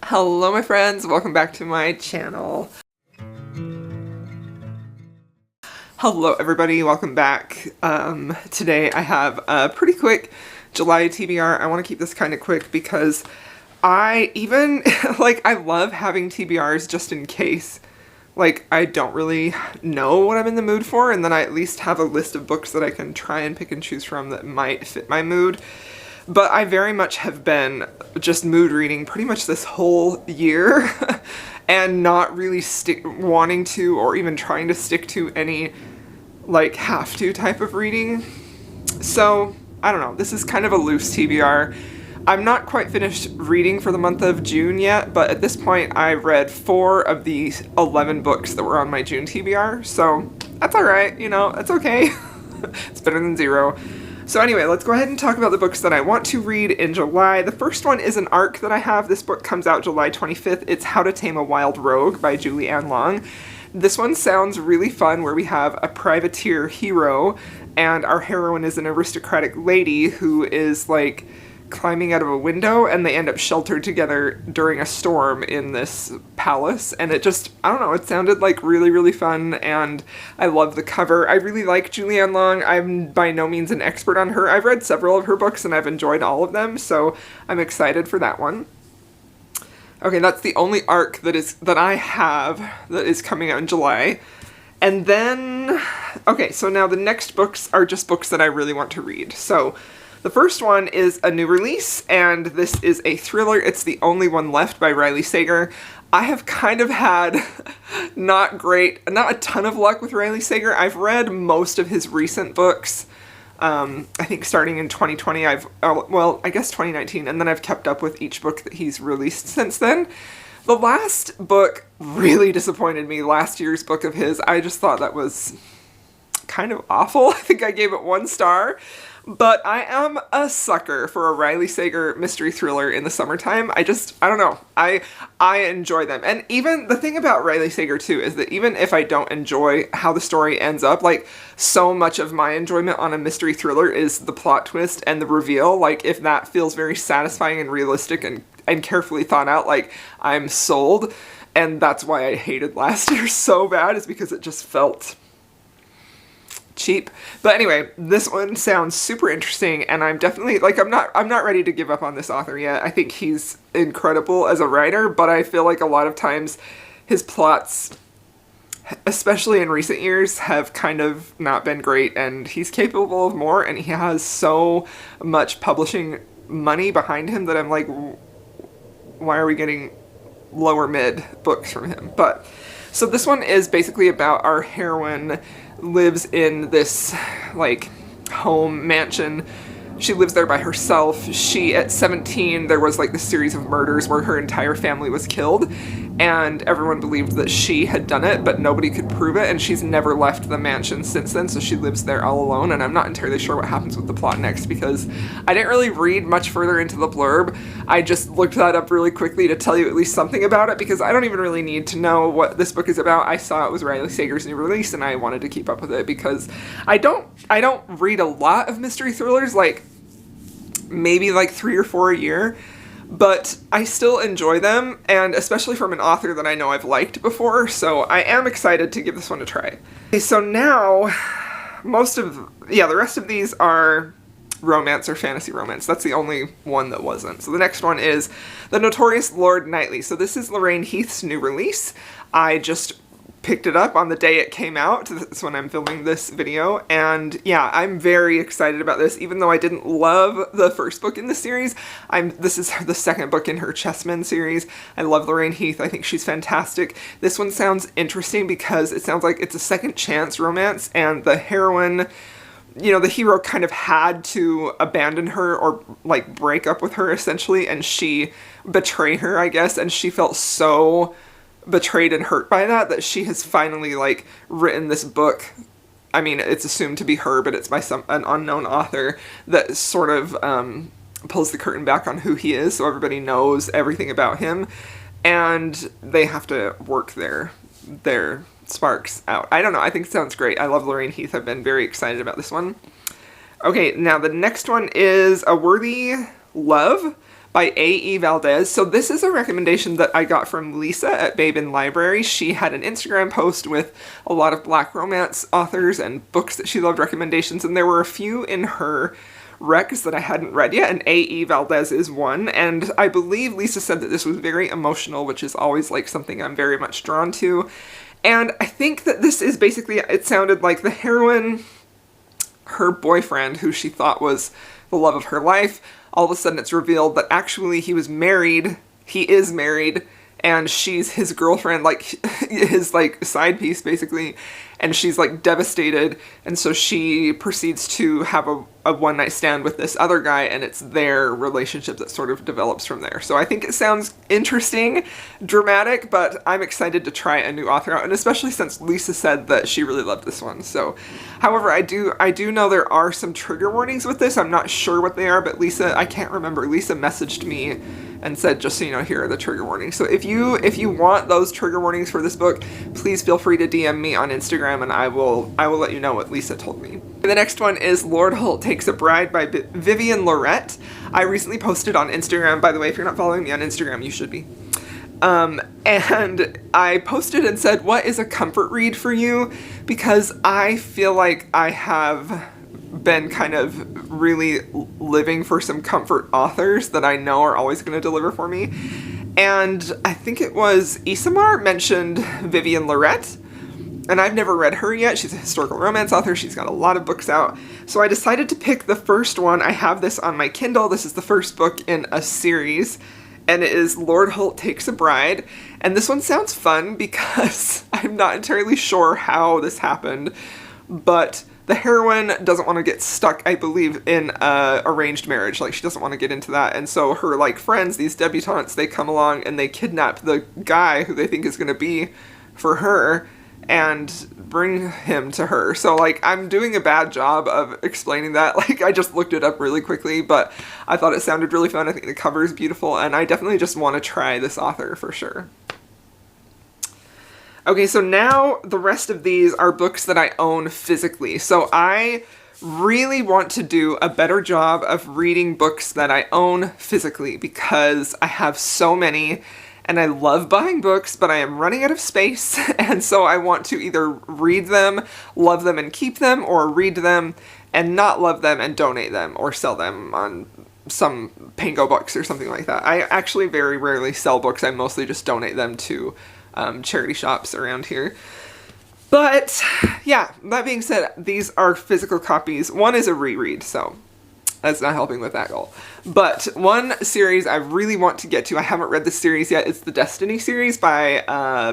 Hello my friends, welcome back to my channel. Hello everybody, welcome back. Today I have a pretty quick July TBR. I want to keep this kind of quick because I even, I love having TBRs just in case. I don't really know what I'm in the mood for, and then I at least have a list of books that I can try and pick and choose from that might fit my mood. But I very much have been just mood reading pretty much this whole year and not really wanting to or even trying to stick to any have to type of reading. So I don't know, this is kind of a loose TBR. I'm not quite finished reading for the month of June yet, but at this point I read 4 of the 11 books that were on my June TBR, so that's alright, it's okay. It's better than 0. So anyway, let's go ahead and talk about the books that I want to read in July. The first one is an arc that I have. This book comes out July 25th. It's How to Tame a Wild Rogue by Julie Ann Long. This one sounds really fun, where we have a privateer hero and our heroine is an aristocratic lady who is climbing out of a window, and they end up sheltered together during a storm in this palace. And it just, I don't know, it sounded really, really fun, and I love the cover. I really like Julie Ann Long. I'm by no means an expert on her. I've read several of her books and I've enjoyed all of them, so I'm excited for that one. Okay, that's the only arc that I have that is coming out in July. And then, okay, so now the next books are just books that I really want to read. So the first one is a new release, and this is a thriller. It's The Only One Left by Riley Sager. I have kind of had not a ton of luck with Riley Sager. I've read most of his recent books. I think starting in 2020, I guess 2019, and then I've kept up with each book that he's released since then. The last book really disappointed me, last year's book of his. I just thought that was kind of awful. I think I gave it 1 star. But I am a sucker for a Riley Sager mystery thriller in the summertime. I don't know. I enjoy them. And even the thing about Riley Sager too is that even if I don't enjoy how the story ends up, so much of my enjoyment on a mystery thriller is the plot twist and the reveal. If that feels very satisfying and realistic and carefully thought out, I'm sold. And that's why I hated last year so bad, is because it just felt cheap. But anyway, this one sounds super interesting, and I'm definitely I'm not ready to give up on this author yet. I think he's incredible as a writer, but I feel like a lot of times his plots, especially in recent years, have kind of not been great, and he's capable of more, and he has so much publishing money behind him that I'm like, why are we getting lower mid books from him? But so this one is basically about our heroine lives in this home mansion. She lives there by herself. At 17, there was this series of murders where her entire family was killed, and everyone believed that she had done it, but nobody could prove it, and she's never left the mansion since then, so she lives there all alone. And I'm not entirely sure what happens with the plot next, because I didn't really read much further into the blurb. I just looked that up really quickly to tell you at least something about it, because I don't even really need to know what this book is about. I saw it was Riley Sager's new release, and I wanted to keep up with it, because I don't read a lot of mystery thrillers, maybe 3 or 4 a year, but I still enjoy them, and especially from an author that I know I've liked before, so I am excited to give this one a try. Okay, so now, the rest of these are romance or fantasy romance. That's the only one that wasn't. So the next one is The Notorious Lord Nightly. So this is Lorraine Heath's new release. I just picked it up on the day it came out. That's when I'm filming this video, and yeah, I'm very excited about this. Even though I didn't love the first book in the series, this is the second book in her Chessmen series. I love Lorraine Heath. I think she's fantastic. This one sounds interesting because it sounds like it's a second chance romance, and the heroine, the hero kind of had to abandon her or break up with her essentially, and she betrayed her, I guess, and she felt so betrayed and hurt by that she has finally written this book. I mean, it's assumed to be her, but it's by an unknown author that sort of pulls the curtain back on who he is, so everybody knows everything about him, and they have to work their sparks out. I don't know, I think it sounds great. I love Lorraine Heath. I've been very excited about this one. Okay, now the next one is A Worthy Love by A.E. Valdez. So this is a recommendation that I got from Lisa at Babe in Library. She had an Instagram post with a lot of Black romance authors and books that she loved recommendations, and there were a few in her recs that I hadn't read yet, and A.E. Valdez is one, and I believe Lisa said that this was very emotional, which is always like something I'm very much drawn to. And I think that this is basically, it sounded like the heroine, her boyfriend, who she thought was the love of her life, all of a sudden it's revealed that actually he is married, and she's his girlfriend, like his like side piece basically, and she's like devastated, and so she proceeds to have a one-night stand with this other guy, and it's their relationship that sort of develops from there. So I think it sounds interesting, dramatic, but I'm excited to try a new author out, and especially since Lisa said that she really loved this one. So, however, I do know there are some trigger warnings with this. I'm not sure what they are, but Lisa, I can't remember. Lisa messaged me and said, just so you know, here are the trigger warnings. So if you want those trigger warnings for this book, please feel free to DM me on Instagram, and I will let you know what Lisa told me. The next one is Lord Holt Takes a Bride by Vivian Lorette. I recently posted on Instagram. By the way, if you're not following me on Instagram, you should be. And I posted and said, what is a comfort read for you? Because I feel like I have been kind of really living for some comfort authors that I know are always going to deliver for me. And I think it was Isamar mentioned Vivian Lorette, and I've never read her yet. She's a historical romance author. She's got a lot of books out. So I decided to pick the first one. I have this on my Kindle. This is the first book in a series, and it is Lord Holt Takes a Bride. And this one sounds fun because I'm not entirely sure how this happened, but the heroine doesn't want to get stuck, I believe, in a arranged marriage. Like, she doesn't want to get into that. And so her, like, friends, these debutantes, they come along and they kidnap the guy who they think is going to be for her and bring him to her. So, like, I'm doing a bad job of explaining that. Like, I just looked it up really quickly, but I thought it sounded really fun. I think the cover is beautiful, and I definitely just want to try this author for sure. Okay, so now the rest of these are books that I own physically. So I really want to do a better job of reading books that I own physically because I have so many and I love buying books, but I am running out of space. And so I want to either read them, love them and keep them, or read them and not love them and donate them or sell them on some Pango Books or something like that. I actually very rarely sell books. I mostly just donate them to charity shops around here. But yeah, that being said, these are physical copies. One is a reread, so that's not helping with that goal. But one series I really want to get to, I haven't read this series yet, it's the Destiny series by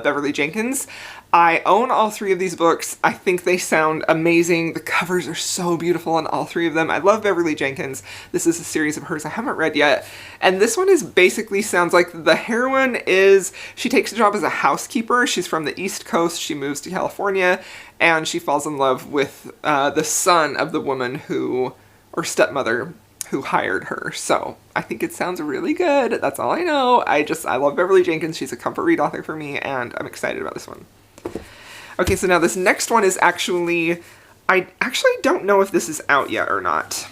Beverly Jenkins. I own all three of these books. I think they sound amazing. The covers are so beautiful on all three of them. I love Beverly Jenkins. This is a series of hers I haven't read yet. And this one is basically sounds like the heroine is, she takes a job as a housekeeper. She's from the East Coast. She moves to California and she falls in love with the son of the woman who, or stepmother, who hired her. So I think it sounds really good. That's all I know. I love Beverly Jenkins. She's a comfort read author for me and I'm excited about this one. Okay, so now this next one is actually, I actually don't know if this is out yet or not.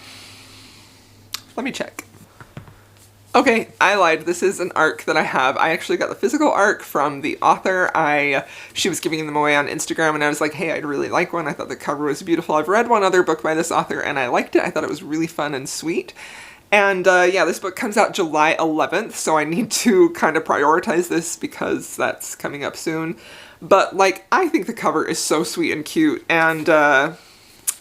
Let me check. Okay, I lied. This is an ARC that I have. I actually got the physical ARC from the author. She was giving them away on Instagram and I was like, hey, I'd really like one. I thought the cover was beautiful. I've read one other book by this author and I liked it. I thought it was really fun and sweet. And yeah, this book comes out July 11th, so I need to kind of prioritize this because that's coming up soon. But, like, I think the cover is so sweet and cute, and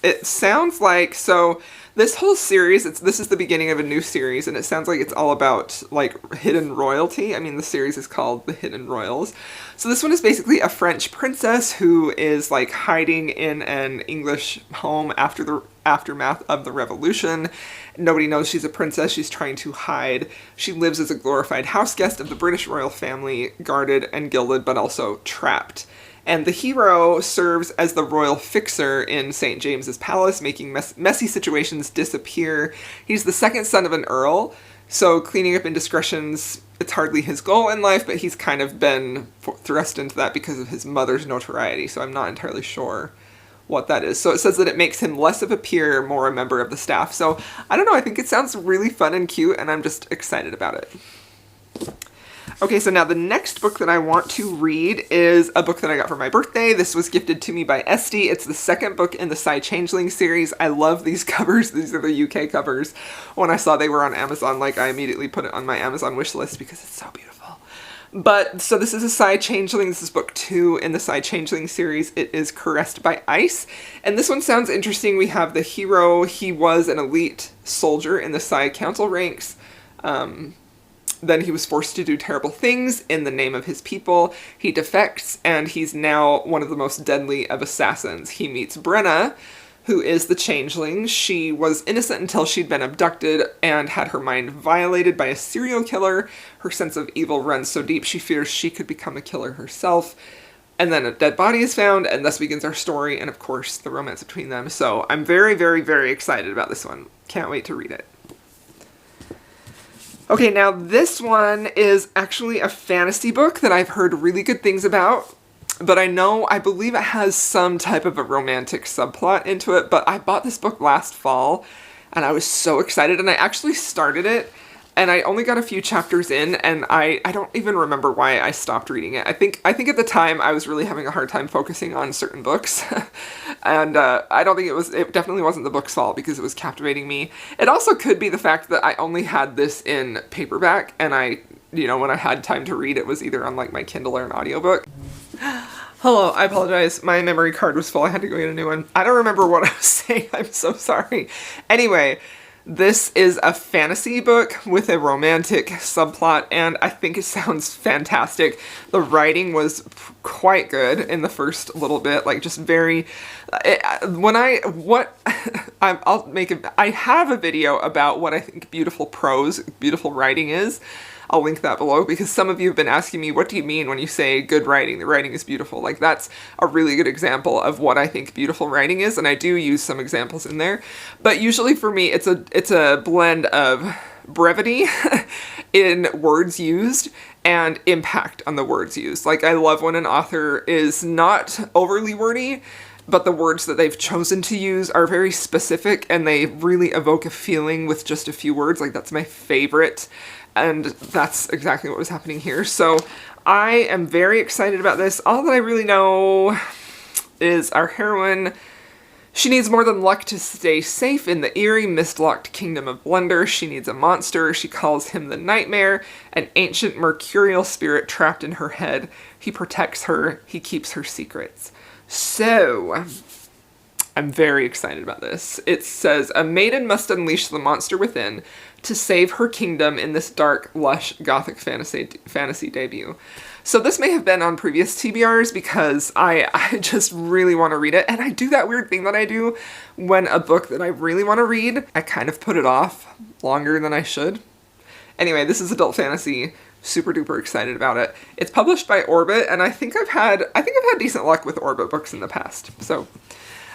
it sounds like, so this whole series, this is the beginning of a new series, and it sounds like it's all about, like, hidden royalty. I mean, the series is called The Hidden Royals. So this one is basically a French princess who is, like, hiding in an English home after the aftermath of the revolution. Nobody knows she's a princess. She's trying to hide. She lives as a glorified houseguest of the British royal family, guarded and gilded, but also trapped. And the hero serves as the royal fixer in St. James's Palace, making messy situations disappear. He's the second son of an earl, so cleaning up indiscretions, it's hardly his goal in life, but he's kind of been thrust into that because of his mother's notoriety, so I'm not entirely sure what that is. So it says that it makes him less of a peer, more a member of the staff. So I don't know, I think it sounds really fun and cute, and I'm just excited about it. Okay, so now the next book that I want to read is a book that I got for my birthday. This was gifted to me by Esty. It's the second book in the Psy Changeling series. I love these covers. These are the UK covers. When I saw they were on Amazon, like, I immediately put it on my Amazon wish list because it's so beautiful. But, so this is a Psy Changeling. This is book 2 in the Psy Changeling series. It is Caressed by Ice. And this one sounds interesting. We have the hero. He was an elite soldier in the Psy Council ranks. Then he was forced to do terrible things in the name of his people. He defects, and he's now one of the most deadly of assassins. He meets Brenna, who is the changeling. She was innocent until she'd been abducted and had her mind violated by a serial killer. Her sense of evil runs so deep she fears she could become a killer herself. And then a dead body is found, and thus begins our story, and of course, the romance between them. So I'm very, very, very excited about this one. Can't wait to read it. Okay, now this one is actually a fantasy book that I've heard really good things about, but I believe it has some type of a romantic subplot into it, but I bought this book last fall, and I was so excited, and I actually started it, and I only got a few chapters in, and I don't even remember why I stopped reading it. I think at the time I was really having a hard time focusing on certain books, and I don't think it definitely wasn't the book's fault because it was captivating me. It also could be the fact that I only had this in paperback, and when I had time to read, it was either on like my Kindle or an audiobook. Hello, I apologize. My memory card was full. I had to go get a new one. I don't remember what I was saying. I'm so sorry. Anyway, this is a fantasy book with a romantic subplot, and I think it sounds fantastic. The writing was quite good in the first little bit, like just very, I have a video about what I think beautiful prose, beautiful writing is. I'll link that below because some of you have been asking me, what do you mean when you say good writing? The writing is beautiful. Like, that's a really good example of what I think beautiful writing is, and I do use some examples in there. But usually for me, it's a blend of brevity in words used and impact on the words used. Like, I love when an author is not overly wordy, but the words that they've chosen to use are very specific and they really evoke a feeling with just a few words. Like, that's my favorite. And that's exactly what was happening here. So I am very excited about this. All that I really know is our heroine, she needs more than luck to stay safe in the eerie, mist-locked kingdom of Blunder. She needs a monster. She calls him the Nightmare, an ancient mercurial spirit trapped in her head. He protects her. He keeps her secrets. So I'm very excited about this. It says, a maiden must unleash the monster within to save her kingdom in this dark, lush, gothic fantasy debut. So this may have been on previous TBRs because I just really want to read it. And I do that weird thing that I do when a book that I really want to read, I kind of put it off longer than I should. Anyway, this is adult fantasy. Super duper excited about it. It's published by Orbit, and I think I've had decent luck with Orbit books in the past. So,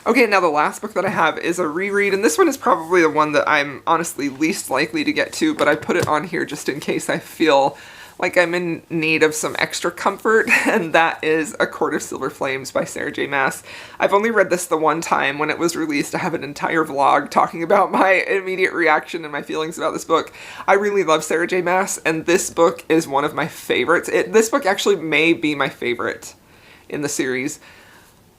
okay, now the last book that I have is a reread, and this one is probably the one that I'm honestly least likely to get to, but I put it on here just in case I feel like I'm in need of some extra comfort, and that is A Court of Silver Flames by Sarah J. Maas. I've only read this the one time when it was released. I have an entire vlog talking about my immediate reaction and my feelings about this book. I really love Sarah J. Maas, and this book is one of my favorites. This book actually may be my favorite in the series,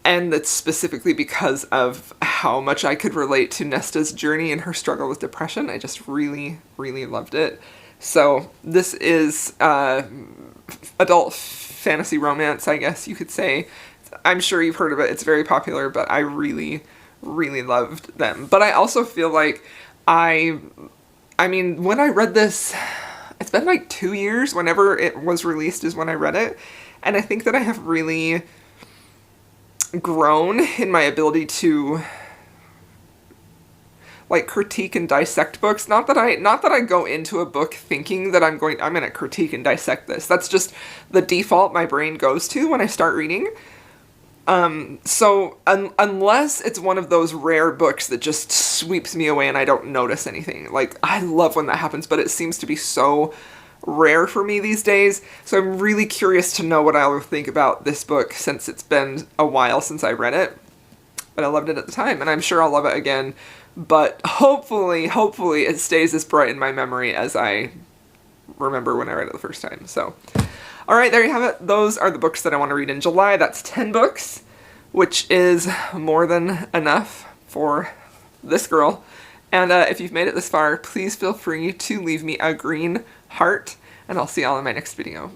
and that's specifically because of how much I could relate to Nesta's journey and her struggle with depression. I just really, really loved it. So this is adult fantasy romance, I guess you could say. I'm sure you've heard of it. It's very popular, but I really, really loved them. But I also feel like I mean, when I read this, it's been like 2 years. Whenever it was released is when I read it. And I think that I have really grown in my ability to like critique and dissect books. Not that I go into a book thinking that I'm going to critique and dissect this. That's just the default my brain goes to when I start reading. So unless it's one of those rare books that just sweeps me away and I don't notice anything. Like, I love when that happens, but it seems to be so rare for me these days. So I'm really curious to know what I'll think about this book since it's been a while since I read it. and I loved it at the time, and I'm sure I'll love it again, but hopefully it stays as bright in my memory as I remember when I read it the first time. So, all right, there you have it. Those are the books that I want to read in July. That's 10 books, which is more than enough for this girl. And if you've made it this far, please feel free to leave me a green heart, and I'll see y'all in my next video.